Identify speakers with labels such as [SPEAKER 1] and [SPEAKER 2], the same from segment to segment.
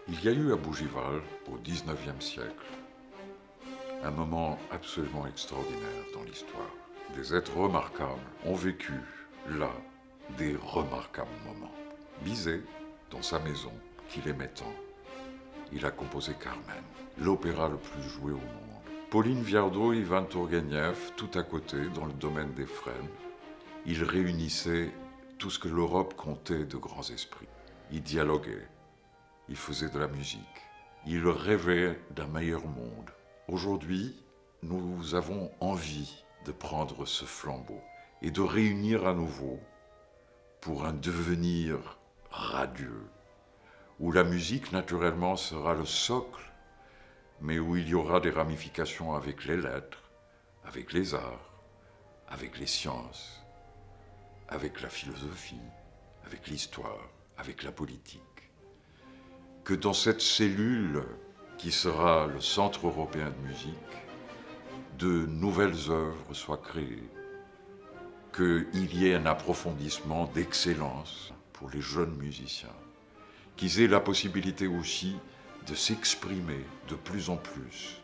[SPEAKER 1] Il y a eu à Bougival, au XIXe siècle, un moment absolument extraordinaire dans l'histoire. Des êtres remarquables ont vécu, là, des remarquables moments. Bizet, dans sa maison, qu'il aimait tant, il a composé Carmen, l'opéra le plus joué au monde. Pauline Viardot et Ivan Tourguenieff, tout à côté, dans le domaine des frênes, ils réunissaient tout ce que l'Europe comptait de grands esprits. Ils dialoguaient, ils faisaient de la musique, ils rêvaient d'un meilleur monde. Aujourd'hui, nous avons envie de prendre ce flambeau et de réunir à nouveau pour un devenir radieux, où la musique, naturellement, sera le socle, mais où il y aura des ramifications avec les lettres, avec les arts, avec les sciences, avec la philosophie, avec l'histoire, avec la politique. Que dans cette cellule qui sera le Centre européen de musique, de nouvelles œuvres soient créées, qu'il y ait un approfondissement d'excellence pour les jeunes musiciens, qu'ils aient la possibilité aussi de s'exprimer de plus en plus,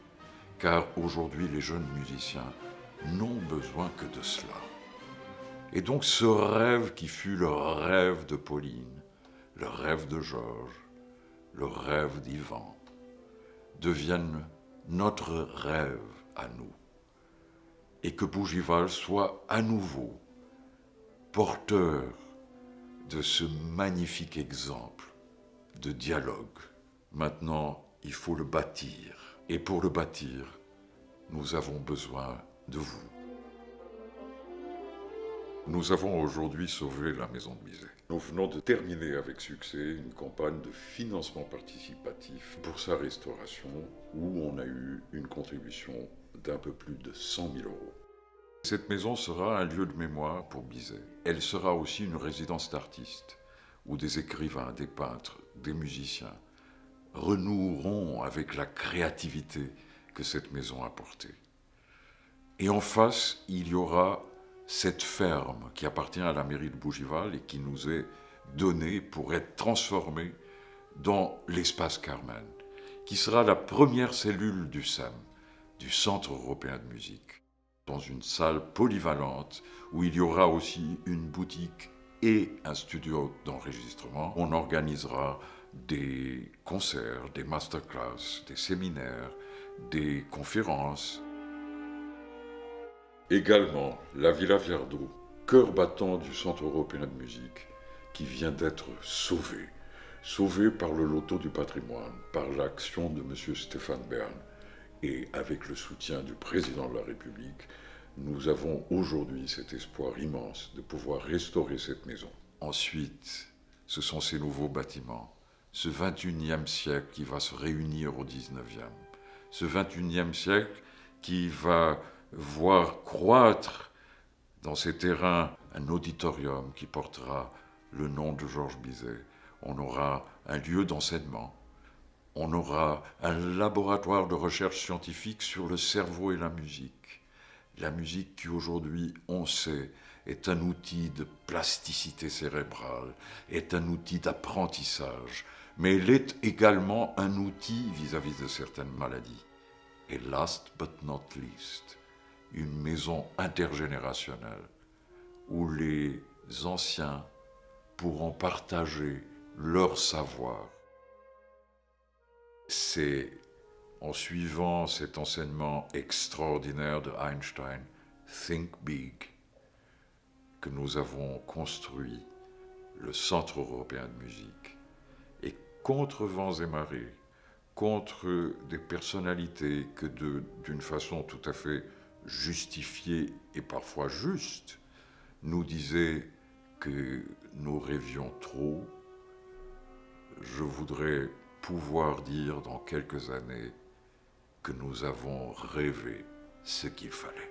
[SPEAKER 1] car aujourd'hui les jeunes musiciens n'ont besoin que de cela. Et donc ce rêve qui fut le rêve de Pauline, le rêve de Georges, le rêve d'Ivan, devienne notre rêve à nous. Et que Bougival soit à nouveau porteur de ce magnifique exemple de dialogue. Maintenant, il faut le bâtir. Et pour le bâtir, nous avons besoin de vous. Nous avons aujourd'hui sauvé la maison de Bizet. Nous venons de terminer avec succès une campagne de financement participatif pour sa restauration où on a eu une contribution d'un peu plus de 100 000 euros. Cette maison sera un lieu de mémoire pour Bizet. Elle sera aussi une résidence d'artistes où des écrivains, des peintres, des musiciens renoueront avec la créativité que cette maison a portée. Et en face, il y aura cette ferme qui appartient à la mairie de Bougival et qui nous est donnée pour être transformée dans l'espace Carmen, qui sera la première cellule du CEM, du Centre européen de musique, dans une salle polyvalente où il y aura aussi une boutique et un studio d'enregistrement. On organisera des concerts, des masterclass, des séminaires, des conférences. Également, la Villa Viardot, cœur battant du Centre européen de musique, qui vient d'être sauvée par le loto du patrimoine, par l'action de M. Stéphane Bern, et avec le soutien du président de la République, nous avons aujourd'hui cet espoir immense de pouvoir restaurer cette maison. Ensuite, ce sont ces nouveaux bâtiments, ce 21e siècle qui va se réunir au 19e, ce 21e siècle qui va voir croître dans ces terrains un auditorium qui portera le nom de Georges Bizet. On aura un lieu d'enseignement, on aura un laboratoire de recherche scientifique sur le cerveau et la musique. La musique qui aujourd'hui, on sait, est un outil de plasticité cérébrale, est un outil d'apprentissage, mais elle est également un outil vis-à-vis de certaines maladies. Et last but not least, une maison intergénérationnelle où les anciens pourront partager leur savoir. C'est en suivant cet enseignement extraordinaire de Einstein, Think Big, que nous avons construit le Centre européen de musique. Et contre vents et marées, contre des personnalités que d'une façon tout à fait justifiée et parfois juste, nous disaient que nous rêvions trop, je voudrais pouvoir dire dans quelques années que nous avons rêvé ce qu'il fallait.